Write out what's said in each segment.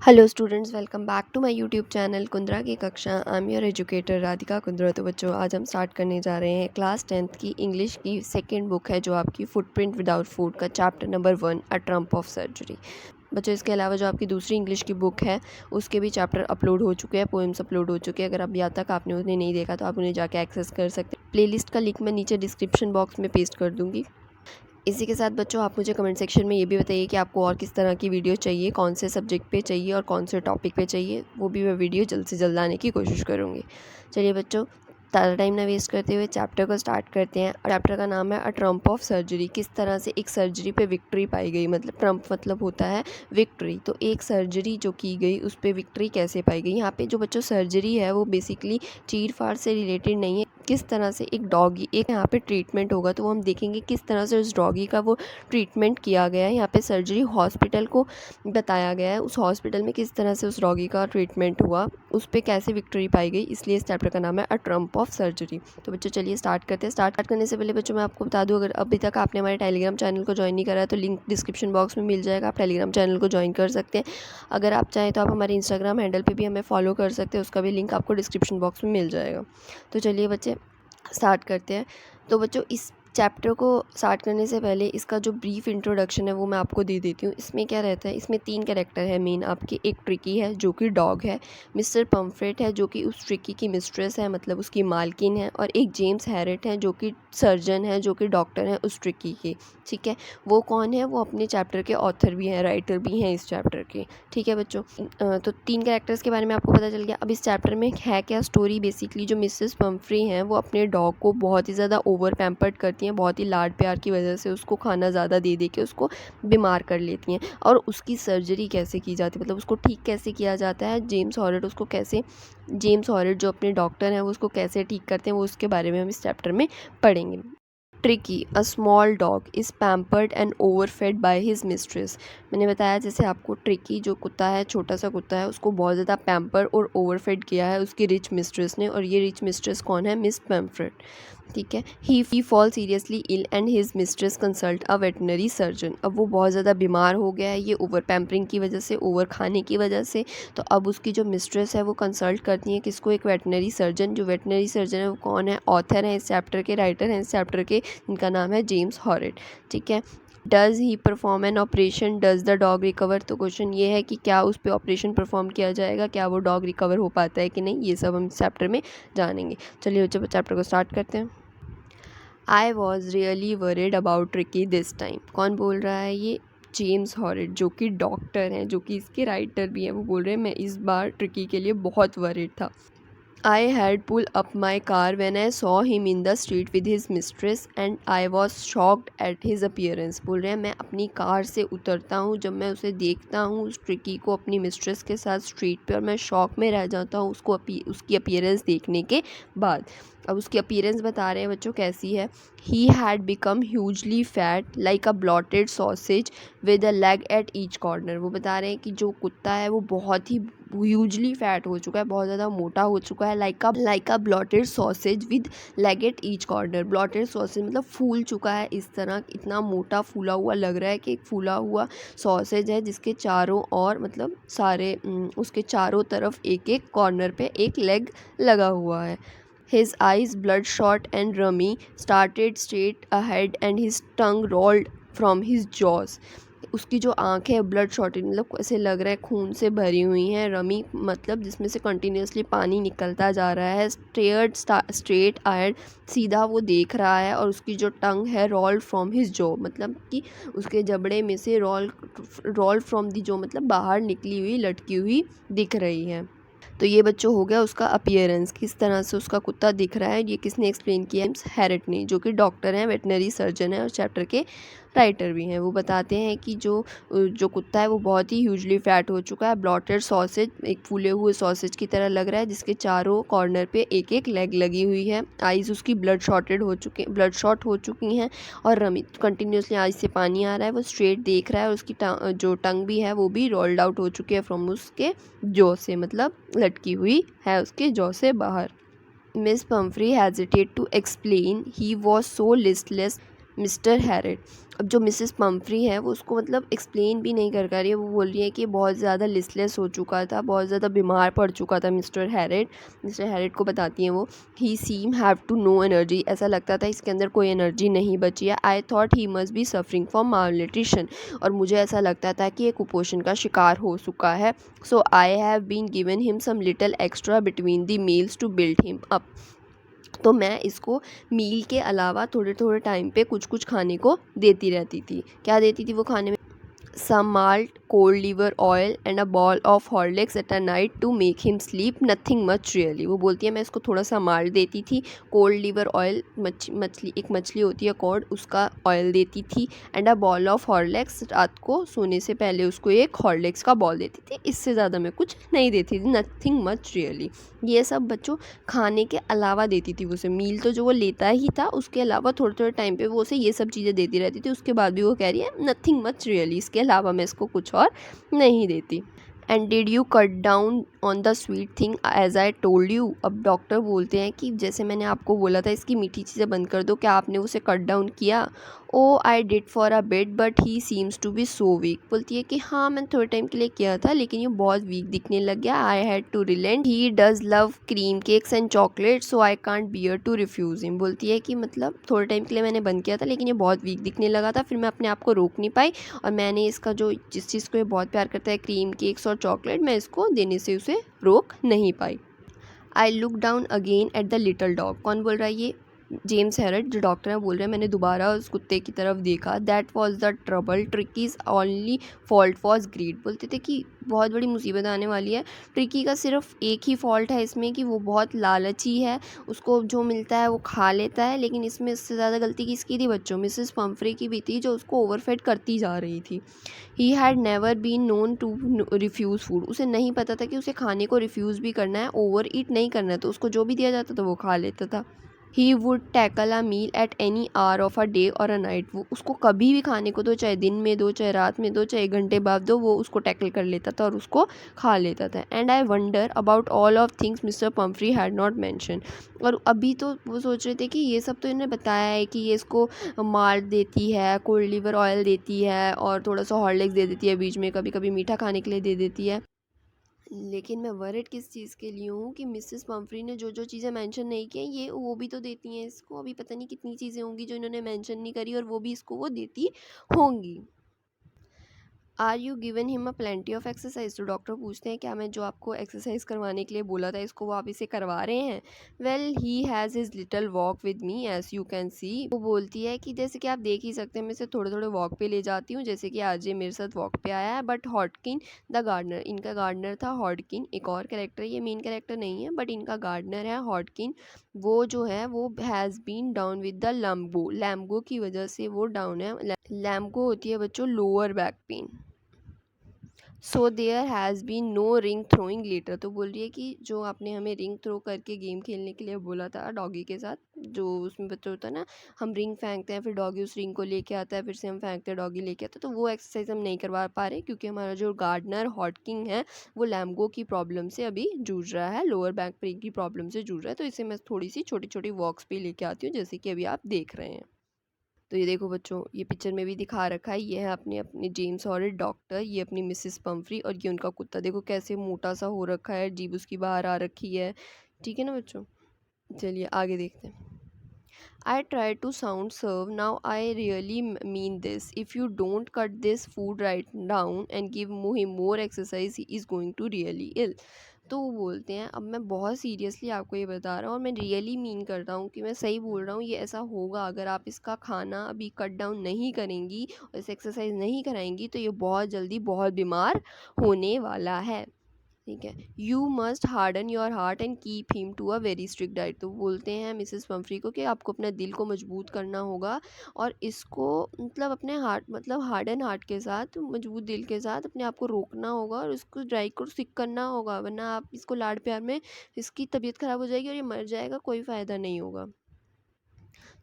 Hello students, welcome back to my YouTube channel Kundra की कक्षा। I am your educator Radhika Kundra. तो बच्चों, आज हम स्टार्ट करने जा रहे हैं क्लास 10th की इंग्लिश की सेकंड बुक है, जो आपकी फुटप्रिंट विदाउट फूड का chapter number 1 a triumph of surgery. बच्चों, इसके अलावा जो आपकी दूसरी इंग्लिश की बुक है उसके भी चैप्टर अपलोड हो चुके हैं, पोएम्स अपलोड हो चुके हैं। अगर अब यहाँ तक आपने उन्हें नहीं देखा तो आप उन्हें जाके एक्सेस कर सकते हैं। प्लेलिस्ट का लिंक मैं नीचे डिस्क्रिप्शन बॉक्स में पेस्ट कर दूँगी। इसी के साथ बच्चों, आप मुझे कमेंट सेक्शन में ये भी बताइए कि आपको और किस तरह की वीडियो चाहिए, कौन से सब्जेक्ट पे चाहिए और कौन से टॉपिक पे चाहिए। वो भी मैं वीडियो जल्द से जल्द लाने की कोशिश करूँगी। चलिए बच्चों, ज़्यादा टाइम ना वेस्ट करते हुए चैप्टर को स्टार्ट करते हैं। चैप्टर का नाम है अ ट्रम्प ऑफ सर्जरी। किस तरह से एक सर्जरी पे विक्ट्री पाई गई, मतलब ट्रम्प मतलब होता है विक्ट्री। तो एक सर्जरी जो की गई उस पर विक्ट्री कैसे पाई गई। यहाँ पे जो बच्चों सर्जरी है वो बेसिकली चीर फाड़ से रिलेटेड नहीं है। किस तरह से एक डॉगी, एक यहाँ पे ट्रीटमेंट होगा तो वो हम देखेंगे किस तरह से उस डॉगी का वो ट्रीटमेंट किया गया है। यहाँ पे सर्जरी हॉस्पिटल को बताया गया है, उस हॉस्पिटल में किस तरह से उस डॉगी का ट्रीटमेंट हुआ, उस पर कैसे विक्ट्री पाई गई। इसलिए इस चैप्टर का नाम है अ ट्रम्प ऑफ सर्जरी। तो बच्चों चलिए स्टार्ट करते हैं। स्टार्ट करने से पहले बच्चों मैं आपको बता दूँ, अगर अभी तक आपने हमारे टेलीग्राम चैनल को ज्वाइन नहीं करा है तो लिंक डिस्क्रिप्शन बॉक्स में मिल जाएगा, आप टेलीग्राम चैनल को ज्वाइन कर सकते हैं। अगर आप चाहें तो आप हमारे इंस्टाग्राम हैंडल पर भी हमें फॉलो कर सकते हैं, उसका भी लिंक आपको डिस्क्रिप्शन बॉक्स में मिल जाएगा। तो चलिए बच्चे स्टार्ट करते हैं। तो बच्चों, इस चैप्टर को स्टार्ट करने से पहले इसका जो ब्रीफ इंट्रोडक्शन है वो मैं आपको दे देती हूँ। इसमें क्या रहता है, इसमें 3 कैरेक्टर है मेन आपके। एक ट्रिकी है जो कि डॉग है, मिस्टर पम्फ्रेट है जो कि उस ट्रिकी की मिस्ट्रेस है, मतलब उसकी मालकिन है, और एक जेम्स हैरेट है जो कि सर्जन है, जो कि डॉक्टर है उस ट्रिकी के। ठीक है, वो कौन है, वो अपने चैप्टर के ऑथर भी हैं, राइटर भी हैं इस चैप्टर के। ठीक है बच्चों, तो 3 कैरेक्टर्स के बारे में आपको पता चल गया। अब इस चैप्टर में है क्या स्टोरी, बेसिकली जो मिसेस पम्फ्री हैं वो अपने डॉग को बहुत ही ज़्यादा ओवर पैम्पर्ड करती हैं, बहुत ही लाड प्यार की वजह से उसको खाना ज़्यादा दे दे के उसको बीमार कर लेती हैं। और उसकी सर्जरी कैसे की जाती है, मतलब उसको ठीक कैसे किया जाता है, जेम्स हॉरेट जो अपने डॉक्टर हैं वो उसको कैसे ठीक करते हैं, वो उसके बारे में हम इस चैप्टर में पढ़ेंगे। Tricki, a small dog is pampered and overfed by his mistress. मैंने बताया जैसे आपको, ट्रिकी जो कुत्ता है, छोटा सा कुत्ता है, उसको बहुत ज़्यादा पैम्पर और ओवरफेड किया है उसकी रिच मिस्ट्रेस ने। और ये रिच मिस्ट्रेस कौन है, मिस पैम्फ्रेट। ठीक है, he fell seriously ill and his mistress consult a veterinary surgeon. अब वो बहुत ज़्यादा बीमार हो गया है ये ओवर पैम्परिंग की वजह से, ओवर खाने की वजह से। तो अब उसकी जो मिस्ट्रेस है वो कंसल्ट करती है किसको, एक वेटनरी सर्जन। जो वेटनरी सर्जन है वो कौन है, ऑथर है इस चैप्टर के, राइटर हैं इस चैप्टर के, इनका नाम है जेम्स हॉरेट। ठीक है, does he perform an operation, does the dog recover. तो क्वेश्चन ये है कि क्या उस पर ऑपरेशन परफॉर्म किया जाएगा, क्या वो डॉग रिकवर हो पाता है कि नहीं, ये सब हम इस चैप्टर में जानेंगे। चलिए बच्चों, चैप्टर को स्टार्ट करते हैं। I was really worried about tricky this time. कौन बोल रहा है, ये जेम्स हॉरेट जो कि डॉक्टर हैं, जो कि इसके राइटर भी हैं। वो बोल रहे हैं मैं इस बार ट्रिकी के लिए बहुत वरिड था। I had pulled up my car when I saw him in the street with his mistress and I was shocked at his appearance। बोल रहे हैं मैं अपनी कार से उतरता हूँ जब मैं उसे देखता हूँ उस ट्रिकी को अपनी मिस्ट्रेस के साथ स्ट्रीट पे, और मैं शॉक में रह जाता हूँ उसको उसकी अपीयरेंस देखने के बाद। अब उसकी अपीयरेंस बता रहे हैं बच्चों कैसी है। He had become hugely fat like a blotted sausage with a leg at each corner. वो बता रहे हैं कि जो कुत्ता है वो बहुत ही ह्यूजली फैट हो चुका है, बहुत ज़्यादा मोटा हो चुका है, like a blotted sausage with leg at each corner. Blotted sausage मतलब फूल चुका है इस तरह, इतना मोटा फूला हुआ लग रहा है कि एक फूला हुआ सॉसेज है जिसके चारों ओर, मतलब सारे उसके चारों तरफ एक एक कॉर्नर पे एक लेग लगा हुआ है। His eyes bloodshot and rummy started straight ahead and his tongue rolled from his jaws। उसकी जो आँखें है ब्लड शॉटेड, मतलब ऐसे लग रहा है खून से भरी हुई हैं। रमी मतलब जिसमें से कंटिन्यूसली पानी निकलता जा रहा है। स्ट्रेट अहेड, सीधा वो देख रहा है। और उसकी जो टंग है रोल्ड फ्रॉम हिज जॉ, मतलब कि उसके जबड़े में से रोल्ड फ्रॉम दी जॉ, मतलब बाहर निकली हुई, लटकी हुई दिख रही है। तो ये बच्चों हो गया उसका अपीयरेंस, किस तरह से उसका कुत्ता दिख रहा है। ये किसने एक्सप्लेन किया, जेम्स हैरेट ने, जो कि डॉक्टर हैं, वेटनरी सर्जन है और चैप्टर के राइटर भी हैं। वो बताते हैं कि जो कुत्ता है वो बहुत ही ह्यूजली फैट हो चुका है, ब्लॉटेड सॉसेज, एक फूले हुए सॉसेज की तरह लग रहा है, जिसके चारों कॉर्नर पे एक एक लेग लगी हुई है। आइज़ उसकी ब्लड शॉट हो चुकी हैं, और रमी कंटिन्यूसली आइज से पानी आ रहा है। वो स्ट्रेट देख रहा है, और उसकी जो टंग भी है वो भी रोल्ड आउट हो चुकी है फ्रॉम उसके जॉ से, मतलब लटकी हुई है उसके जॉ से बाहर। Miss Pumphrey hesitate to explain, he was so listless. Mr Herriot. अब जो मिसेस पम्फ्री है वो उसको मतलब एक्सप्लेन भी नहीं कर पा रही है। वो बोल रही है कि बहुत ज़्यादा लिस्टलेस हो चुका था, बहुत ज़्यादा बीमार पड़ चुका था मिस्टर हैरिट। मिस्टर हैरिट को बताती हैं वो, ही सीम हैव टू नो एनर्जी, ऐसा लगता था इसके अंदर कोई एनर्जी नहीं बची है। I thought he must be suffering from malnutrition, और मुझे ऐसा लगता था कि ये कुपोषण का शिकार हो चुका है। So I have been given him some little extra between the meals to build him up, तो मैं इसको मील के अलावा थोड़े थोड़े टाइम पे कुछ कुछ खाने को देती रहती थी। क्या देती थी वो खाने में? some malt, cold liver oil and a ball of Horlicks at a night to make him sleep, nothing much really। वो बोलती है मैं इसको थोड़ा सा माल्ट देती थी, कोल्ड लिवर ऑयल, मछली, एक मछली होती है कॉड, उसका ऑयल देती थी, and a ball of Horlicks, रात को सोने से पहले उसको एक हॉर्लिक्स का बॉल देती थी। इससे ज़्यादा मैं कुछ नहीं देती थी, नथिंग मच रियली। ये सब बच्चों खाने के अलावा देती थी वो उसे, मील तो जो वो लेता ही था, उसके अलावा थोड़े थोड़े टाइम पे वो उसे ये सब चीज़ें देती रहती थी। उसके बाद भी वो कह रही है नथिंग मच रियली, इसके अलावा मैं इसको कुछ और नहीं देती। And did you cut down on the sweet thing as I told you. अब डॉक्टर बोलते हैं कि जैसे मैंने आपको बोला था इसकी मीठी चीज़ें बंद कर दो, क्या आपने उसे कट डाउन किया? Oh I did for a bit but he seems to be so weak. बोलती है कि हाँ मैंने थोड़े टाइम के लिए किया था लेकिन ये बहुत वीक दिखने लग गया। I had to relent, he does love cream cakes and chocolate so I can't bear to refuse him. बोलती है कि मतलब थोड़े टाइम के लिए मैंने बंद किया था लेकिन ये बहुत वीक दिखने लगा था, फिर मैं अपने आप को रोक नहीं पाई और मैंने इसका जो जिस चीज़ को ये बहुत प्यार करता है, क्रीम केक्स और चॉकलेट, मैं इसको देने से उसे रोक नहीं पाई। I look down again at the little dog. कौन बोल रहा है ये? जेम्स हैरट जो डॉक्टर है बोल रहे हैं मैंने दोबारा उस कुत्ते की तरफ देखा। That was the trouble, Tricki's only fault was greed. बोलते थे कि बहुत बड़ी मुसीबत आने वाली है। ट्रिकी का सिर्फ एक ही फॉल्ट है इसमें कि वो बहुत लालची है, उसको जो मिलता है वो खा लेता है। लेकिन इसमें इससे ज़्यादा गलती किसकी थी बच्चों? मिसेस पम्फ्रे की भी थी, जो उसको ओवरफेड करती जा रही थी। He had never been known to refuse food. उसे नहीं पता था कि उसे खाने को रिफ्यूज़ भी करना है, ओवर ईट नहीं करना है, तो उसको जो भी दिया जाता था वो खा लेता था। He would tackle a meal at any hour of a day or a night. वो उसको कभी भी खाने को दो, चाहे दिन में दो, चाहे रात में दो, चाहे 1 घंटे बाद दो, वो उसको टैकल कर लेता था और उसको खा लेता था। And I wonder about all of things mister Pomfrey had not mention. और अभी तो वो सोच रहे थे कि ये सब तो इन्हें बताया है कि ये इसको माल्ट देती है, कोल्ड लिवर ऑयल देती है और थोड़ा सा हॉर्लिक्स दे देती है, बीच में कभी कभी मीठा खाने के लिए दे देती है। लेकिन मैं वरिड किस चीज़ के लिए हूँ कि मिसेस पम्फ्री ने जो जो चीज़ें मेंशन नहीं की हैं ये वो भी तो देती हैं इसको। अभी पता नहीं कितनी चीज़ें होंगी जो इन्होंने मेंशन नहीं करी और वो भी इसको वो देती होंगी। Are you given him a plenty of exercise. तो डॉक्टर पूछते हैं क्या मैं जो आपको एक्सरसाइज करवाने के लिए बोला था इसको वो आप इसे करवा रहे हैं? Well he has his little walk with me as you can see. वो बोलती है कि जैसे कि आप देख ही सकते हैं मैं इसे थोड़े थोड़े वॉक पे ले जाती हूँ, जैसे कि आज ये मेरे साथ वॉक पे आया है। बट हॉटकिन द गार्डनर, इनका गार्डनर था हॉटकिन, एक और कैरेक्टर, ये मेन कैरेक्टर नहीं है बट इनका गार्डनर है हॉटकिन। वो जो है वो has been down with the lumbago, lumbago की वजह से वो डाउन है। लैम्बो होती है बच्चों lower back pain. So there has been no ring throwing later. तो बोल रही है कि जो आपने हमें रिंग थ्रो करके गेम खेलने के लिए बोला था डॉगी के साथ, जो उसमें बच्चा होता है ना, हम रिंग फेंकते हैं फिर डॉगी उस रिंग को लेके आता है, फिर से हम फेंकते हैं डॉगी लेके आता है, तो वो एक्सरसाइज हम नहीं करवा पा रहे क्योंकि हमारा जो गार्डनर हॉटकिंग है वो लैम्बो की प्रॉब्लम से अभी जूझ रहा है, लोअर बैक पेन की प्रॉब्लम से जूझ रहा है। तो इसे मैं थोड़ी सी छोटी छोटी वॉक्स पे लेके आती हूँ जैसे कि अभी आप देख रहे हैं। तो ये देखो बच्चों, ये पिक्चर में भी दिखा रखा है, ये है अपने अपने जेम्स हॉरेट डॉक्टर, ये अपनी मिसेस पम्फ्री और ये उनका कुत्ता। देखो कैसे मोटा सा हो रखा है, जीभ उसकी बाहर आ रखी है। ठीक है ना बच्चों? चलिए आगे देखते हैं। I try to sound serve. Now I really mean this. If you don't cut this food right down and give him more exercise, he is going to really ill. तो वो बोलते हैं अब मैं बहुत सीरियसली आपको ये बता रहा हूँ और मैं रियली मीन करता हूँ कि मैं सही बोल रहा हूँ, ये ऐसा होगा अगर आप इसका खाना अभी कट डाउन नहीं करेंगी और इसे एक्सरसाइज नहीं कराएंगी तो ये बहुत जल्दी बहुत बीमार होने वाला है। ठीक है, you must harden your heart and keep him to a very strict diet. तो बोलते हैं मिसेस पम्फ्री को कि आपको अपने दिल को मजबूत करना होगा और इसको मतलब अपने हार्ट मतलब हार्डन हार्ट के साथ, मजबूत दिल के साथ अपने आप को रोकना होगा और इसको डाइट को सिक करना होगा, वरना आप इसको लाड प्यार में इसकी तबीयत ख़राब हो जाएगी और ये मर जाएगा, कोई फ़ायदा नहीं होगा।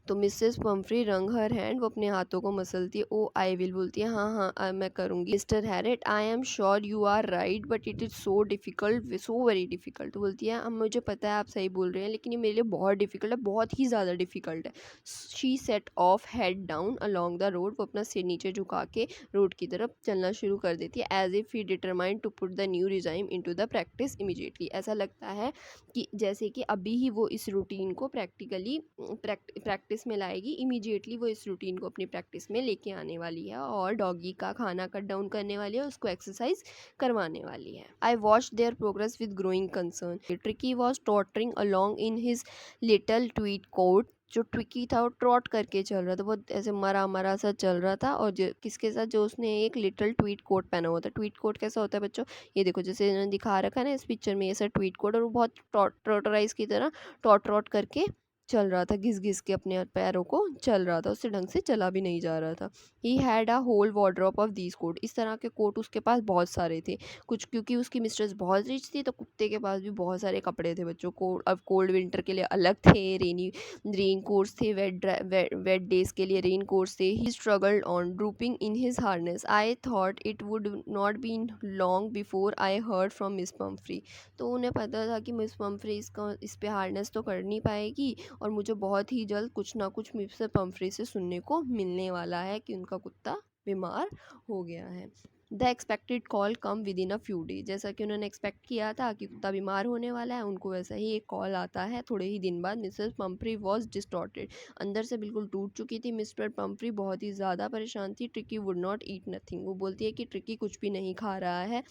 तो मिसेस पम्फ्री रंग हर हैंड, वो अपने हाथों को मसलती है। ओ आई विल बोलती है, हाँ हाँ मैं करूँगी। Mr Herriot, I am sure you are right but it is so difficult, so very difficult. तो बोलती है, अब मुझे पता है आप सही बोल रहे हैं, लेकिन ये मेरे लिए बहुत डिफ़िकल्ट है, बहुत ही ज़्यादा डिफ़िकल्ट है। She said of head down along the road, वो अपना सिर नीचे झुका के रोड की तरफ चलना शुरू कर देती है। As if he determined to put the new regime in to the practice immediately. ऐसा लगता है कि जैसे कि अभी ही वो इस रूटीन को प्रैक्टिकली प्रैक्टिस में लाएगी, इमीडिएटली वो इस रूटीन को अपनी प्रैक्टिस में लेके आने वाली है और डॉगी का खाना कट डाउन करने वाली है, उसको एक्सरसाइज करवाने वाली है। I watch their progress with growing concern. Tricki was tottering along in his little tweed coat. जो ट्विकी था वो ट्रॉट करके चल रहा था, बहुत ऐसे मरा मरा सा चल रहा था। और जो किसके साथ, जो उसने एक लिटिल ट्वीट कोट पहना हुआ था। ट्वीट कोट कैसा होता है बच्चों, ये देखो जैसे इन्होंने दिखा रखा है ना इस पिक्चर में, ऐसा ट्वीट कोट, और वो बहुत टॉटराइज की तरह टॉट ट्रॉट करके चल रहा था, घिस घिस के अपने पैरों को चल रहा था, उससे ढंग से चला भी नहीं जा रहा था। He had a whole wardrobe of these coat. इस तरह के कोट उसके पास बहुत सारे थे। कुछ क्योंकि उसकी मिस्ट्रेस बहुत रिच थी, तो कुत्ते के पास भी बहुत सारे कपड़े थे बच्चों को। अब कोल्ड विंटर के लिए अलग थे, रेन कोट्स थे, वेट डेज के लिए रेन कोट्स थे। He struggled on drooping in his harness. I thought it would not be long before I heard from Miss Pumphrey. तो उन्हें पता था कि मिस पम्फ्री इस पे हार्नेस तो कर नहीं पाएगी, और मुझे बहुत ही जल्द कुछ ना कुछ मिस्टर पम्फ्री से सुनने को मिलने वाला है कि उनका कुत्ता बीमार हो गया है। The expected call come with in a few day. जैसा कि उन्होंने एक्सपेक्ट किया था कि कुत्ता बीमार होने वाला है, उनको वैसा ही एक कॉल आता है थोड़े ही दिन बाद। Mrs Pomfrey was distorted. अंदर से बिल्कुल टूट चुकी थी मिस्टर पम्फ्री, बहुत ही ज़्यादा परेशान थी। Tricky would not eat nothing. वो बोलती है कि ट्रिकी कुछ भी नहीं खा रहा है।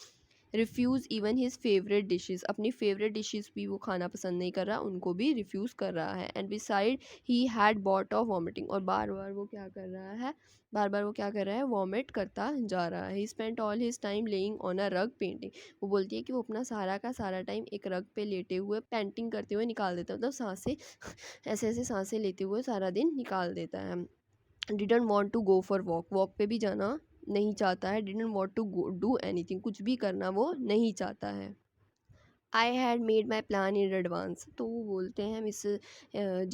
Refuse even his favourite dishes. अपनी फेवरेट डिशेस भी वो खाना पसंद नहीं कर रहा, उनको भी रिफ्यूज़ कर रहा है। And beside he had bought of vomiting. और बार बार वो क्या कर रहा है, वॉमिट करता जा रहा है। ही spent all his time laying on a रग पेंटिंग। वो बोलती है कि वो अपना सारा का सारा टाइम एक रग पे लेटे हुए पेंटिंग करते हुए निकाल देता है, मतलब सांसें ऐसे ऐसे सांसें लेते हुए सारा दिन निकाल देता है। Didn't want to go for walk. Walk पे भी जाना नहीं चाहता है। Didn't want to do anything. कुछ भी करना वो नहीं चाहता है। I had made my plan in advance. तो वो बोलते हैं मिस्टर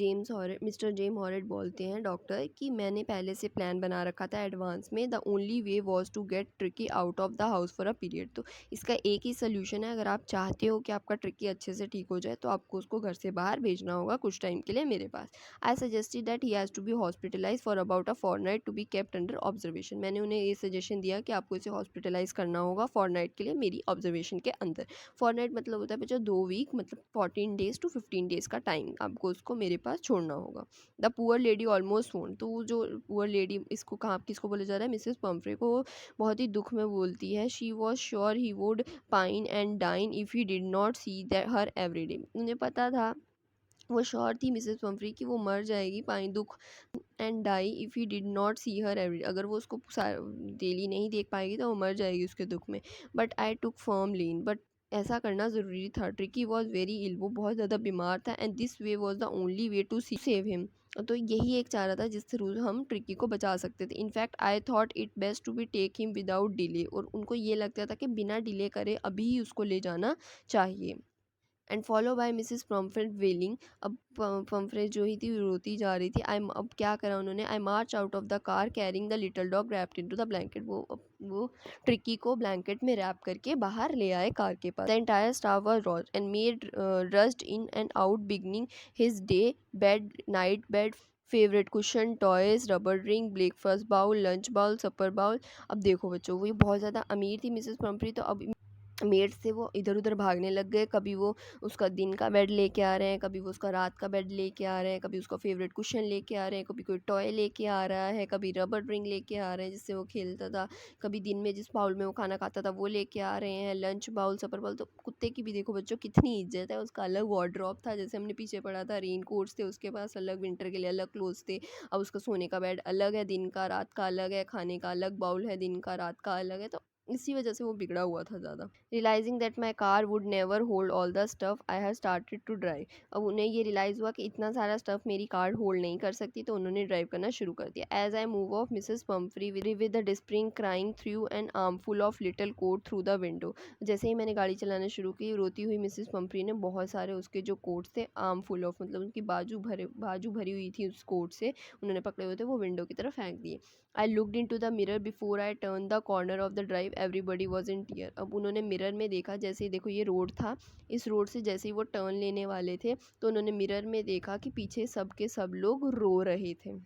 जेम हॉरेट बोलते हैं डॉक्टर कि मैंने पहले से प्लान बना रखा था एडवांस में। The only way was to get Tricki out of the house for a period. तो इसका एक ही सोल्यूशन है, अगर आप चाहते हो कि आपका ट्रिकी अच्छे से ठीक हो जाए तो आपको उसको घर से बाहर भेजना होगा कुछ टाइम के लिए मेरे पास। I suggested that he has to be hospitalise for about a fortnight to be kept under observation. मैंने उन्हें ये सजेशन दिया कि आपको इसे हॉस्पिटलाइज करना होगा फॉरनाइट के लिए मेरी ऑब्जर्वेशन के अंदर। फॉरनाइट मतलब होता है बच्चों 2 वीक, मतलब 14 days to 15 days का टाइम आपको उसको मेरे पास छोड़ना होगा। The poor lady almost phone. तो वो जो पुअर लेडी, इसको कहाँ किसको बोला जा रहा है, मिसेस पम्फ्रे को, बहुत ही दुख में बोलती है। She was sure he would pine and dine if he did not see that her every day. उन्हें पता था, वो श्योर थी मिसेस पम्फ्री कि वो मर जाएगी, पाइन दुख and die if he did not see her every. अगर वो उसको डेली नहीं देख पाएगी तो वो मर जाएगी उसके दुख में। But I took firm line. But ऐसा करना ज़रूरी था। Tricki was very ill. वो बहुत ज़्यादा बीमार था। And this way was the only way to save him. तो यही एक चारा था जिस थ्रू हम ट्रिकी को बचा सकते थे। In fact I thought it best to be take him without delay. और उनको ये लगता था कि बिना डिले करे अभी ही उसको ले जाना चाहिए। एंड फॉलो बाय मिसिस पम्फ्रेट वेलिंग। अब पम्फ्रेट जो ही थी रोती जा रही थी। अब क्या करा उन्होंने, I march out of the car carrying the little dog wrapped into the blanket. वो ट्रिकी को ब्लैंकेट में रैप करके बाहर ले आए कार के पास। The entire staff was roused and made rush in and out beginning his day. Bed, night bed, favourite cushion, toys, rubber ring, breakfast bowl, lunch bowl, supper bowl. अब देखो बच्चों, वो बहुत ज़्यादा अमीर थी मिसेस पम्फ्री, तो अब मेड से वो इधर उधर भागने लग गए। कभी वो उसका दिन का बेड लेके आ रहे हैं, कभी वो उसका रात का बेड लेके आ रहे हैं, कभी उसका फेवरेट कुशन लेके आ रहे हैं, कभी कोई टॉय लेके आ रहा है, कभी रबर रिंग लेके आ रहे हैं जिससे वो खेलता था, कभी दिन में जिस बाउल में वो खाना खाता था वो लेके आ रहे हैं, लंच बाउल, सपर बाउल। तो कुत्ते की भी देखो बच्चों कितनी इज्जत है। उसका अलग वार्डरोब था, जैसे हमने पीछे पढ़ा था, रेन कोट्स थे उसके पास अलग, विंटर के लिए अलग क्लोथ्स थे। अब उसका सोने का बेड अलग है, दिन का रात का अलग है, खाने का अलग बाउल है, दिन का रात का अलग है। तो इसी वजह से वो बिगड़ा हुआ था ज़्यादा। Realising that my car would never hold all the stuff I have started to drive. अब उन्हें ये रियलाइज़ हुआ कि इतना सारा स्टफ मेरी कार होल्ड नहीं कर सकती, तो उन्होंने ड्राइव करना शुरू कर दिया। As I move off Mrs Pumphrey with the despairing crying through an armful of little coat through the window. जैसे ही मैंने गाड़ी चलाना शुरू की, रोती हुई मिसेस पम्फ्री ने बहुत सारे उसके जो कोट्स थे, आर्मफुल ऑफ मतलब उनकी बाजू भरी हुई थी उस कोट से, उन्होंने पकड़े हुए थे, वो विंडो की तरफ फेंक दिए। I looked in to the mirror before I turn the corner of the drive, everybody was in tear. अब उन्होंने मिरर में देखा, जैसे ही देखो ये रोड था, इस रोड से जैसे ही वो टर्न लेने वाले थे, तो उन्होंने मिरर में देखा कि पीछे सब के सब लोग रो रहे थे।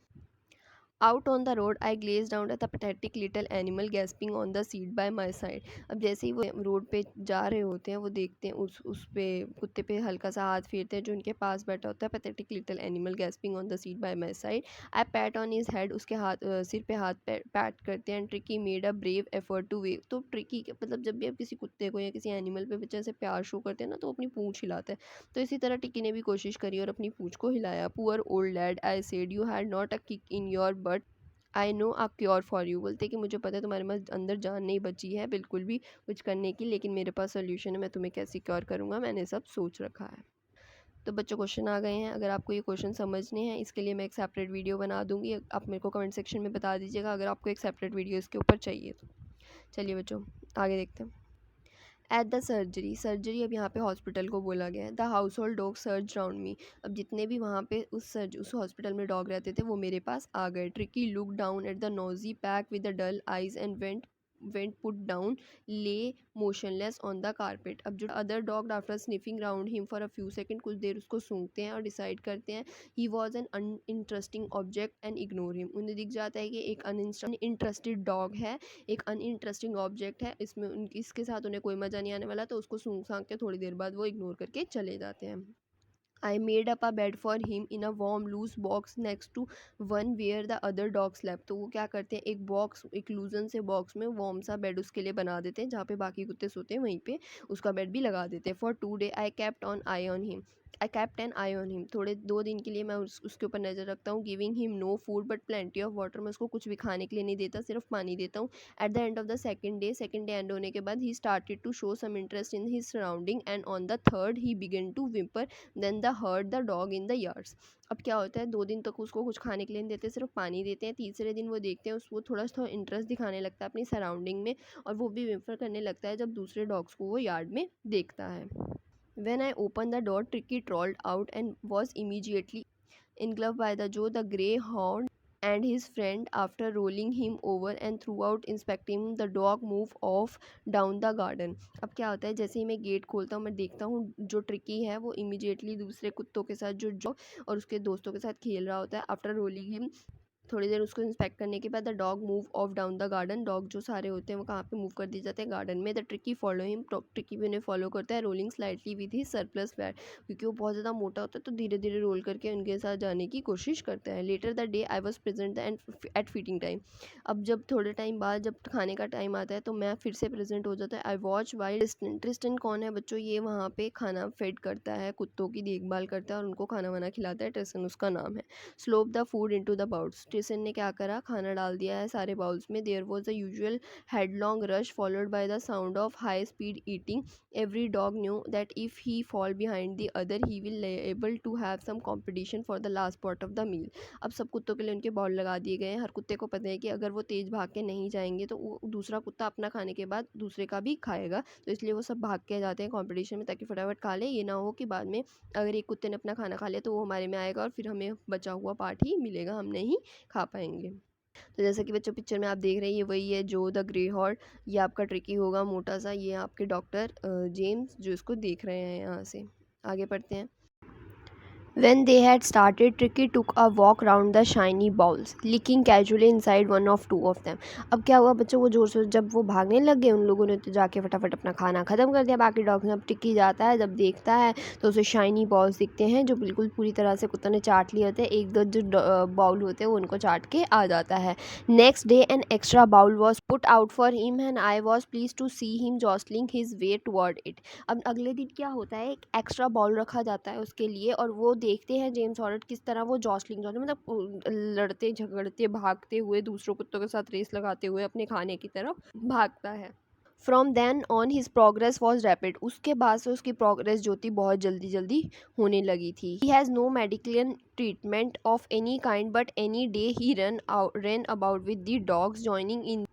Out on the road I glaze down at the pathetic little animal gasping on the seat by my side. अब जैसे ही वो रोड पे जा रहे होते हैं, वो देखते हैं उस पे कुत्ते पे हल्का सा हाथ फेरते हैं जो उनके पास बैठा होता है, pathetic little animal gasping on the seat by my side. I pat on his head, उसके सिर पे हाथ पैट करते हैं। Tricki made a brave effort to wave. तो ट्रिकी मतलब जब भी आप किसी कुत्ते को या किसी एनिमल पे बच्चे से प्यार शो करते हैं ना, तो अपनी पूंछ हिलाता है। तो इसी तरह टिक्की ने भी कोशिश करी और अपनी पूंछ को हिलाया। Poor old lad I said, you had not a kick in your but I know a cure for you. बोलते कि मुझे पता है तुम्हारे पास अंदर जान नहीं बची है बिल्कुल भी कुछ करने की, लेकिन मेरे पास सोल्यूशन है, मैं तुम्हें कैसे क्योर करूँगा, मैंने सब सोच रखा है। तो बच्चों क्वेश्चन आ गए हैं। अगर आपको ये क्वेश्चन समझने हैं, इसके लिए मैं एक सेपरेट वीडियो बना दूंगी, आप मेरे को कमेंट सेक्शन में बता दीजिएगा अगर आपको एक सेपरेट वीडियो इसके ऊपर चाहिए तो। चलिए बच्चों आगे देखते हैं। एट द सर्जरी अब यहाँ पे हॉस्पिटल को बोला गया है। The household dog search round me. अब जितने भी वहाँ पे उस हॉस्पिटल में डॉग रहते थे वो मेरे पास आ गए। Tricki look down at the nosy pack with the dull eyes and went put down lay motionless on the carpet. अब जो other dog after sniffing round him for a few second, कुछ देर उसको सूंघते हैं और डिसाइड करते हैं he was an uninteresting object and ignore him. उन्हें दिख जाता है कि एक अनइंटरेस्टेड डॉग है, एक अनइंटरेस्टिंग ऑब्जेक्ट है, इसमें उनकी इसके साथ उन्हें कोई मज़ा नहीं आने वाला, तो उसको सूंघ साँघ के थोड़ी देर बाद वो इग्नोर करके चले जाते हैं। I made up a bed for him in a warm loose box next to one where the other dog slept। तो वो क्या करते हैं, एक बॉक्स, एक लूजन से बॉक्स में वार्म सा बेड उसके लिए बना देते हैं, जहाँ पे बाकी कुत्ते सोते हैं वहीं पे उसका बेड भी लगा देते हैं। For 2 days I kept on eye on him, I kept an eye on him. थोड़े 2 दिन के लिए मैं उसके ऊपर नज़र रखता हूँ। Giving him no food but plenty of water. मैं उसको कुछ भी खाने के लिए नहीं देता, सिर्फ पानी देता हूँ। At the end of the second day end होने के बाद he started to show some interest in his surrounding and on the third he began to whimper then the heard the dog in the yards. अब क्या होता है, 2 दिन तक उसको कुछ खाने के लिए नहीं देते, सिर्फ पानी देते हैं। तीसरे दिन वो देखते हैं उसको थोड़ा सा इंटरेस्ट दिखाने लगता है अपनी सराउंडिंग में, और वो भी विम्पर करने लगता है जब दूसरे डॉग्स को वो यार्ड में देखता है। When I opened the door, Tricky trolled out and was immediately engulfed by the Joe the greyhound and his friend. After rolling him over and throughout inspecting him, the dog moved off down the garden। अब क्या होता है, जैसे ही मैं gate खोलता हूँ, मैं देखता हूँ जो ट्रिकी है वो इमीडिएटली दूसरे कुत्तों के साथ जो और उसके दोस्तों के साथ खेल रहा होता है। आफ्टर रोलिंग हिम, थोड़ी देर उसको इंस्पेक्ट करने के बाद the dog move of down the garden. Dog जो सारे होते हैं वो कहाँ पे मूव कर दिए जाते हैं, गार्डन में। The tricky follow him, tricky भी उन्हें फॉलो करता है। Rolling slightly with he surplus fat, क्योंकि वो बहुत ज़्यादा मोटा होता है तो धीरे धीरे रोल करके उनके साथ जाने की कोशिश करता है। Later the day I was present and at feeding time. अब जब थोड़े टाइम बाद जब खाने का टाइम आता है तो मैं फिर से प्रेजेंट हो जाता है। I watch while Tristan. Tristan कौन है बच्चों, ये वहाँ पे खाना फेड करता है, कुत्तों की देखभाल करता है और उनको खाना वाना खिलाता है। ट्रिस्टन उसका नाम है। Slope the food into the bowls. Tristan ने क्या करा, खाना डाल दिया है सारे बाउल्स में। There was the usual headlong rush followed by the sound of high speed eating. Every dog knew that if he fall behind the other he will able to have some competition for the last part of the meal. अब सब कुत्तों के लिए उनके ball लगा दिए गए हैं। हर कुत्ते को पता है कि अगर वो तेज़ भाग के नहीं जाएंगे तो वो दूसरा कुत्ता अपना खाने के बाद दूसरे का भी खाएगा, तो इसलिए वो सब भाग के जाते हैं कॉम्पिटिशन में, ताकि फटाफट खा ले। ये ना हो कि बाद में अगर एक कुत्ते ने अपना खाना खा लिया तो वो हमारे में आएगा और फिर हमें बचा हुआ पार्ट ही मिलेगा, हम नहीं खा पाएंगे। तो जैसा कि बच्चों पिक्चर में आप देख रहे हैं, ये वही है जो द ग्रे हॉर्न। ये आपका ट्रिकी होगा मोटा सा, ये आपके डॉक्टर जेम्स जो इसको देख रहे हैं। यहाँ से आगे पढ़ते हैं। When they had started, Tricky took a walk round the shiny bowls, licking casually inside one of two of them। अब क्या हुआ बच्चों, वो जोर से जब वो भागने लग गए, उन लोगों ने तो जाके फटाफट अपना खाना ख़त्म कर दिया बाकी डॉग्स ने। अब टिक्की जाता है, जब देखता है तो उसे शाइनी बॉल्स दिखते हैं जो बिल्कुल पूरी तरह से कुत्तों ने चाट लिए होते हैं। एक दो जो बाउल होते हैं वो उनको चाट के आ जाता है। Next day an extra bowl was put out for him and I was please to see him jostling his way toward it. अब अगले दिन क्या होता है, एक एक्स्ट्रा बाउल रखा जाता है उसके लिए, और वो देखते हैं जेम्स हॉरेट किस तरह वो जॉस्लिंग मतलब लड़ते झगड़ते भागते हुए दूसरों कुत्तों के साथ रेस लगाते हुए अपने खाने की तरफ भागता है। From then on his progress was rapid, उसके बाद से उसकी प्रोग्रेस जो थी बहुत जल्दी जल्दी होने लगी थी। He has no medical treatment of any kind but any day he run about with the dogs joining in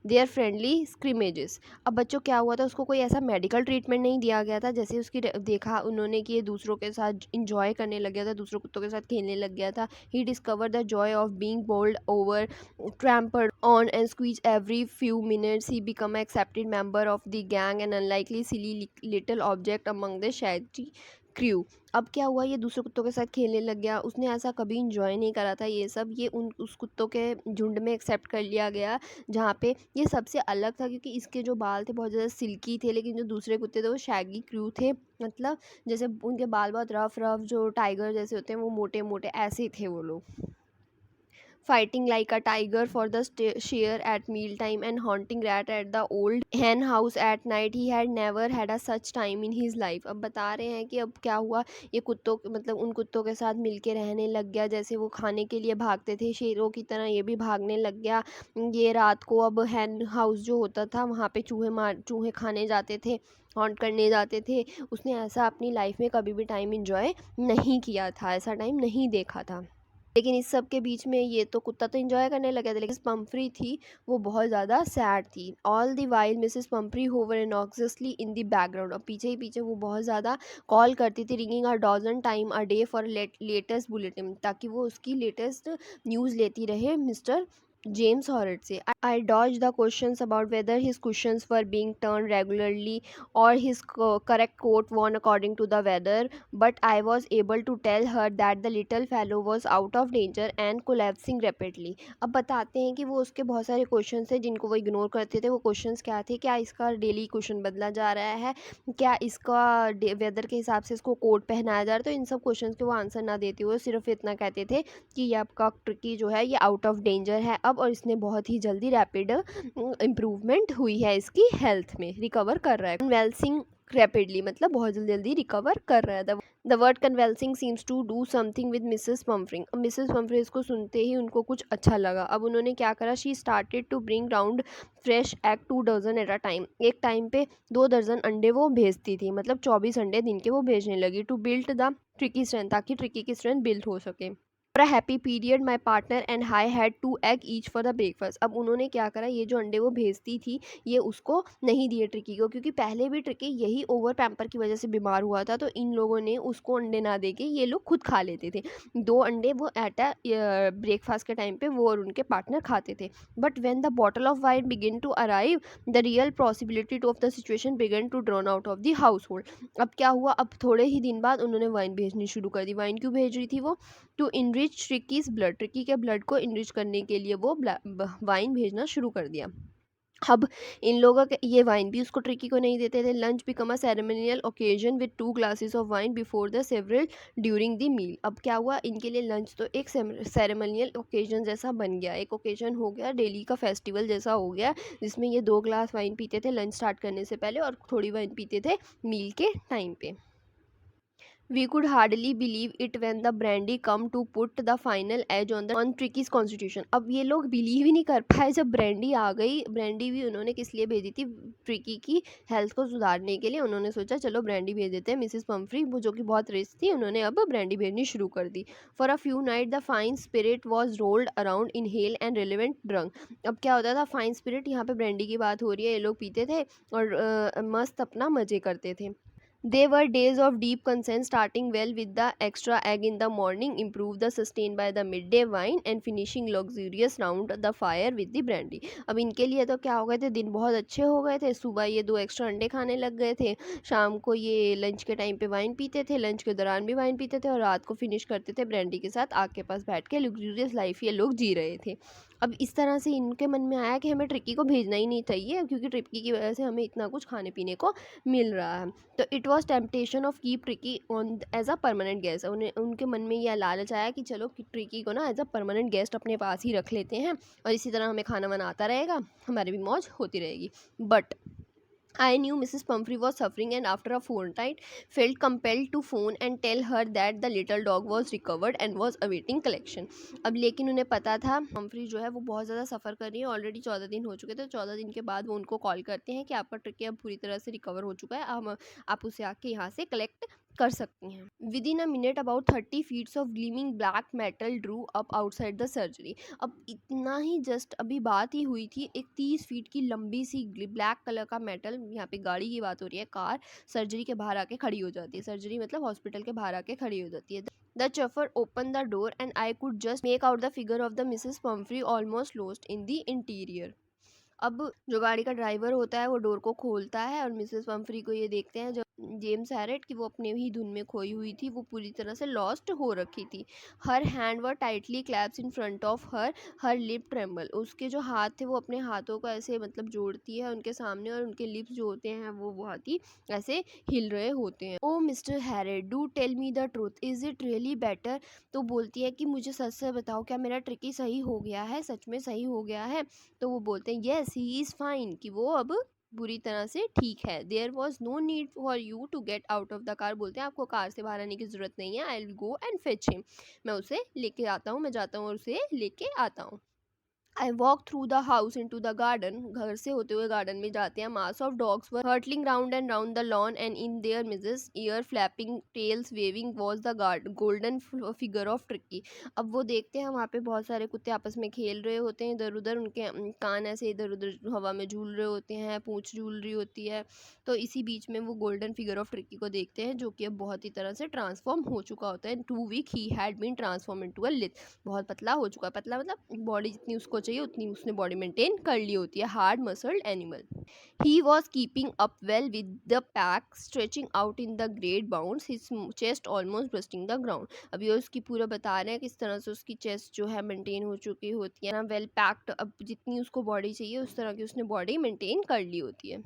their friendly scrimmages. अब बच्चों क्या हुआ था, उसको कोई ऐसा मेडिकल ट्रीटमेंट नहीं दिया गया था, जैसे उसकी देखा उन्होंने कि ये दूसरों के साथ इंजॉय करने लग गया था, दूसरों कुत्तों के साथ खेलने लग गया था। He discover the joy of being bowled over trampled on and squeeze every few minutes. He become an accepted member of the gang and unlikely silly little object among the shaggy crew. अब क्या हुआ, ये दूसरे कुत्तों के साथ खेलने लग गया, उसने ऐसा कभी इंजॉय नहीं करा था ये सब, ये उस कुत्तों के झुंड में एक्सेप्ट कर लिया गया जहाँ पे ये सबसे अलग था, क्योंकि इसके जो बाल थे बहुत ज़्यादा सिल्की थे, लेकिन जो दूसरे कुत्ते थे वो शैगी क्रू थे, मतलब जैसे उनके बाल बहुत रफ रफ जो टाइगर जैसे होते हैं वो मोटे मोटे ऐसे थे वो लोग। Fighting like a tiger for the share at mealtime and haunting rat at the old hen house at night. He had never had a such time in his life. अब बता रहे हैं कि अब क्या हुआ, ये कुत्तों मतलब उन कुत्तों के साथ मिलके रहने लग गया, जैसे वो खाने के लिए भागते थे शेरों की तरह ये भी भागने लग गया। ये रात को अब हैन हाउस जो होता था वहाँ पे चूहे खाने जाते थे, हॉन्ट करने जाते थे। उसने ऐसा अपनी लाइफ में कभी भी टाइम इंजॉय नहीं किया था, ऐसा टाइम नहीं देखा था। लेकिन इस सब के बीच में ये तो कुत्ता तो एंजॉय करने लगा था, लेकिन पम्फ्री थी वो बहुत ज़्यादा सैड थी। All the while Mrs Pumphrey hover anxiously in the background, और पीछे ही पीछे वो बहुत ज़्यादा कॉल करती थी, ringing a dozen time a day for latest bulletin, ताकि वो उसकी लेटेस्ट न्यूज़ लेती रहे मिस्टर जेम्स हॉरेट से। I dodge the questions about whether his cushions were being turned regularly और his correct coat worn according to the weather, but I was able to tell her that the little fellow was out of danger and collapsing rapidly. अब बताते हैं कि वो उसके बहुत सारे question थे जिनको वो इग्नोर करते थे। वो क्वेश्चंस क्या थे, क्या इसका डेली क्वेश्चन बदला जा रहा है, क्या इसका वेदर के हिसाब से इसको कोट पहनाया जा रहा है, तो इन सब क्वेश्चन के वो आंसर ना देते हुए सिर्फ इतना कहते थे कि ये आपका ट्रिकी जो है ये आउट ऑफ डेंजर है अब, और इसने बहुत ही जल्दी रैपिड इम्प्रूवमेंट हुई है इसकी हेल्थ में, रिकवर कर रहा है कन्वेल्सिंग रैपिडली, मतलब बहुत जल्दी जल्दी रिकवर कर रहा है। The word convalescing seems to do something with Mrs Pumphrey. अब मिसेस पम्फ्रिंग को सुनते ही उनको कुछ अच्छा लगा। अब उन्होंने क्या करा, she started to bring round fresh egg 2 dozen at a time. एक टाइम पे 2 दर्जन अंडे वो भेजती थी, मतलब 24 अंडे दिन के वो भेजने लगी। To build the Tricki strength, ताकि ट्रिकी की स्ट्रेंथ बिल्ड हो सके। For a happy period my partner and I had 2 egg each for the breakfast. अब उन्होंने क्या करा, ये जो अंडे वो भेजती थी ये उसको नहीं दिए ट्रिकी को, क्योंकि पहले भी ट्रिकी यही ओवर पैम्पर की वजह से बीमार हुआ था, तो इन लोगों ने उसको अंडे ना दे के ये लोग खुद खा लेते थे। 2 अंडे वो एट अ ब्रेकफास्ट के टाइम पे वो और उनके पार्टनर खाते थे। But when the bottle of wine begin to arrive the real possibility of the situation began to drawn out of the household. अब क्या हुआ, अब थोड़े ही दिन बाद उन्होंने वाइन भेजनी शुरू कर दी। वाइन क्यों भेज रही थी वो, to enrich Tricki's blood, Tricki के ब्लड को इनरिच करने के लिए वो वाइन भेजना शुरू कर दिया। अब इन लोगों के ये वाइन भी उसको ट्रिकी को नहीं देते थे। Lunch become a ceremonial occasion with 2 glasses of wine before the several during the meal. अब क्या हुआ, इनके लिए लंच तो एक सेरेमोनियल ओकेजन जैसा बन गया, एक ओकेजन हो गया, डेली का फेस्टिवल जैसा हो गया, जिसमें ये 2 ग्लास वाइन पीते थे लंच स्टार्ट करने से पहले और थोड़ी वाइन पीते थे मील के टाइम पे। We could hardly believe it when the brandy come to put the final edge on Tricky's constitution। अब ये लोग बिलीव ही नहीं कर पाए जब ब्रांडी आ गई। ब्रांडी भी उन्होंने किस लिए भेजी थी, ट्रिकी की हेल्थ को सुधारने के लिए। उन्होंने सोचा चलो ब्रांडी भेज देते हैं। मिसेस पम्फ्री वो जो कि बहुत रिच थी, उन्होंने अब ब्रांडी भेजनी शुरू कर दी। For a few night the fine spirit was rolled around in hell and relevant drunk. अब क्या होता था, फाइन स्पिरिट, यहाँ पे ब्रांडी की बात हो रही है, ये लोग पीते थे और मस्त अपना मजे करते थे। They were days of deep consent, starting well with the extra egg in the morning, improved the sustain by the midday wine, and finishing luxurious round the fire with the brandy। अब इनके लिए तो क्या हो गए थे, दिन बहुत अच्छे हो गए थे। सुबह ये 2 एक्स्ट्रा अंडे खाने लग गए थे, शाम को ये लंच के टाइम पे वाइन पीते थे, लंच के दौरान भी वाइन पीते थे, और रात को फिनिश करते थे ब्रांडी के साथ आग के पास बैठ के। लग्जूरियस लाइफ ये लोग जी रहे थे। अब इस तरह से इनके मन में आया कि हमें ट्रिकी को भेजना ही नहीं चाहिए, क्योंकि ट्रिकी की वजह से हमें इतना कुछ खाने पीने को मिल रहा है। तो it was temptation of keep Tricki on as a permanent guest. उनके मन में यह लालच आया कि चलो ट्रिकी को ना एज अ परमानेंट गेस्ट अपने पास ही रख लेते हैं, और इसी तरह हमें खाना वाना आता रहेगा, हमारी भी मौज होती रहेगी। But I knew Mrs. Pumphrey was suffering and after a fortnight felt compelled to phone and tell her that the little dog was recovered and was awaiting collection. अब लेकिन उन्हें पता था पम्फ्री जो है वो बहुत ज़्यादा सफ़र कर रही है, ऑलरेडी 14 दिन हो चुके थे। 14 दिन के बाद वो उनको कॉल करते हैं कि आपका ट्रिकी अब पूरी तरह से रिकवर हो चुका है, हम आप उसे आके यहाँ से कलेक्ट कर सकती हैं। Within a minute about 30 feets of gleaming black metal drew up outside the surgery. अब इतना ही जस्ट अभी बात ही हुई थी, एक 30 फीट की लंबी सी ब्लैक कलर का मेटल, यहाँ पे गाड़ी की बात हो रही है, कार सर्जरी के बाहर आके खड़ी हो जाती है। सर्जरी मतलब हॉस्पिटल के बाहर आके खड़ी हो जाती है। The chauffeur opened the door and I could just make out the figure of the Mrs. Pumphrey almost lost in the interior. अब जो गाड़ी का ड्राइवर होता है वो डोर को खोलता है और मिसेस पम्फ्री को ये देखते हैं जो जेम्स हैरेट कि वो अपने ही धुन में खोई हुई थी, वो पूरी तरह से लॉस्ट हो रखी थी। Her hand were tightly clasped in front of her lip trembled. उसके जो हाथ थे वो अपने हाथों को ऐसे मतलब जोड़ती है उनके सामने और उनके लिप्स जो होते हैं वो बहुत ही ऐसे हिल रहे होते हैं। Oh Mr Herriot, do tell me the truth, is it really better? तो बोलती है कि मुझे सच से बताओ, क्या मेरा ट्रिकी सही हो गया है, सच में सही हो गया है? तो वो बोलते हैं येस ही इज़ फाइन, कि वो अब बुरी तरह से ठीक है। There was no need for you to get out of the car. बोलते हैं आपको कार से बाहर आने की ज़रूरत नहीं है, I will go and fetch him, मैं उसे लेके आता हूँ, मैं जाता हूँ और उसे लेके आता हूँ। I walk through the house in to the garden, घर से होते हुए गार्डन में जाते हैं। Mass of dogs were hurtling round and round the lawn and in their midst ears flapping tails waving was the golden figure of Tricki. अब वो देखते हैं वहाँ पे बहुत सारे कुत्ते आपस में खेल रहे होते हैं, इधर उधर उनके कान ऐसे इधर उधर हवा में झूल रहे होते हैं, पूंछ झूल रही होती है। तो इसी बीच में वो गोल्डन फिगर ऑफ ट्रिकी को देखते हैं जो कि अब बहुत ही तरह से ट्रांसफॉर्म हो चुका होता है। 2 week he had been transform into a lithe, बहुत पतला हो चुका है। पतला मतलब बॉडी जितनी उसको चाहिए उतनी उसने बॉडी मेंटेन कर ली होती है। Hard muscled animal. He was keeping up well with the pack stretching out in the great bounds, his chest almost bursting the ground. अभी उसकी पूरा बता रहे हैं किस तरह से उसकी चेस्ट जो है मेंटेन हो चुकी होती है ना, वेल पैक्ड। अब जितनी उसको बॉडी चाहिए उस तरह की उसने बॉडी मेंटेन कर ली होती है।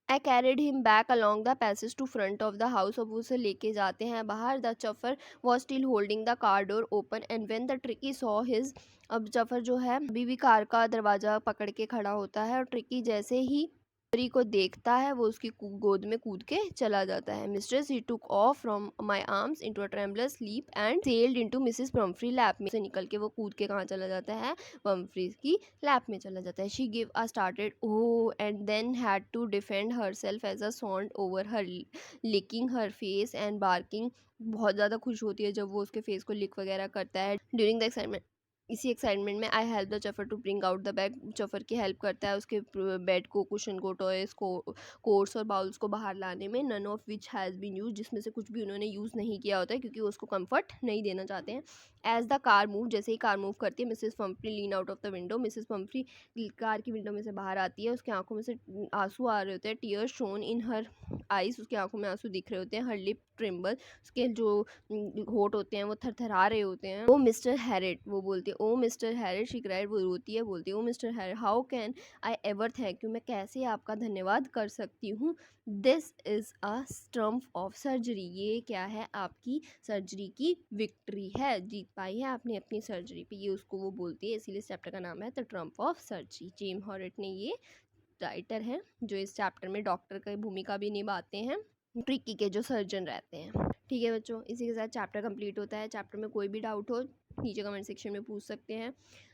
I carried him back along the passage to front of the house। अब उसे लेके जाते हैं बाहर। The chauffeur was still holding the car door open and when the tricky saw his, अब चफर जो है अभी भी कार का दरवाज़ा पकड़ के खड़ा होता है और ट्रिकी जैसे ही परी को देखता है वो उसकी गोद में कूद के चला जाता है। Mistress he took off from my arms into a tremendous leap and sailed into Mrs Pumphrey lap में से निकल के वो कूद के कहाँ चला जाता है, पम्फ्री की लैप में चला जाता है। She give a started oh and then had to defend herself as a sound over her, licking her face and barking. बहुत ज़्यादा खुश होती है जब वो उसके फेस को लिक वगैरह करता है। ड्यूरिंग द एक्साइटमेंट, इसी एक्साइटमेंट में I help the chauffeur to bring out the bag, chauffeur की हेल्प करता है उसके बेड को, कुशन को, टॉयस को, कोर्स और बाउल्स को बाहर लाने में। None of which has been use, जिसमें से कुछ भी उन्होंने यूज़ नहीं किया होता है क्योंकि वो उसको कंफर्ट नहीं देना चाहते हैं। एज द कार मूव, जैसे ही कार मूव करती है, Mrs Pomfrey lean out of the window, Mrs Pomfrey car की विंडो में से बाहर आती है। उसकी आंखों में से आंसू आ रहे होते हैं, tear shone in her eyes, उसकी आंखों में आंसू दिख रहे होते हैं। हर लिप ट्रिम्बल, उसके जो होठ होते हैं वो थरथरा रहे होते हैं। ओ मिस्टर हैरेट, वो बोलती है oh Mr Herriot, she cried, वो रोती है, बोलती है oh Mr Herriot how can I ever thank you, मैं कैसे आपका धन्यवाद कर सकती हूँ। This is a triumph of surgery, ये क्या है, आपकी सर्जरी की विक्ट्री है, जीत पाई है आपने अपनी सर्जरी पे, ये उसको वो बोलती है। इसीलिए इस चैप्टर का नाम है the triumph of surgery. James Herriot ने ये राइटर हैं जो इस चैप्टर में डॉक्टर की भूमिका भी निभाते हैं, ट्रिकी के जो सर्जन रहते हैं। ठीक है बच्चों, इसी के साथ चैप्टर कंप्लीट होता है। चैप्टर में कोई भी डाउट हो नीचे कमेंट सेक्शन में पूछ सकते हैं,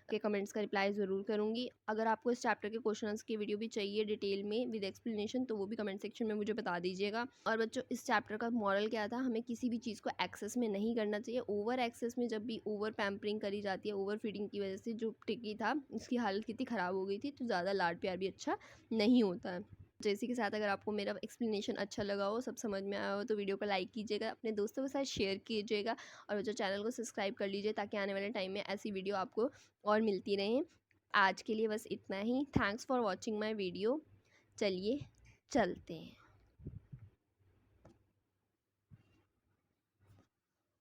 के कमेंट्स का रिप्लाई ज़रूर करूँगी। अगर आपको इस चैप्टर के क्वेश्चंस की वीडियो भी चाहिए डिटेल में विद एक्सप्लेनेशन तो वो भी कमेंट सेक्शन में मुझे बता दीजिएगा। और बच्चों, इस चैप्टर का मॉरल क्या था, हमें किसी भी चीज़ को एक्सेस में नहीं करना चाहिए। ओवर एक्सेस में जब भी ओवर पैम्परिंग करी जाती है, ओवर फीडिंग की वजह से जो ट्रिकी था उसकी हालत कितनी ख़राब हो गई थी, तो ज़्यादा लाड प्यार भी अच्छा नहीं होता है। तो इसी के साथ अगर आपको मेरा एक्सप्लेनेशन अच्छा लगा हो, सब समझ में आया हो, तो वीडियो को लाइक कीजिएगा, अपने दोस्तों के साथ शेयर कीजिएगा और जो चैनल को सब्सक्राइब कर लीजिए ताकि आने वाले टाइम में ऐसी वीडियो आपको और मिलती रहें। आज के लिए बस इतना ही। Thanks for watching my video. चलिए चलते हैं।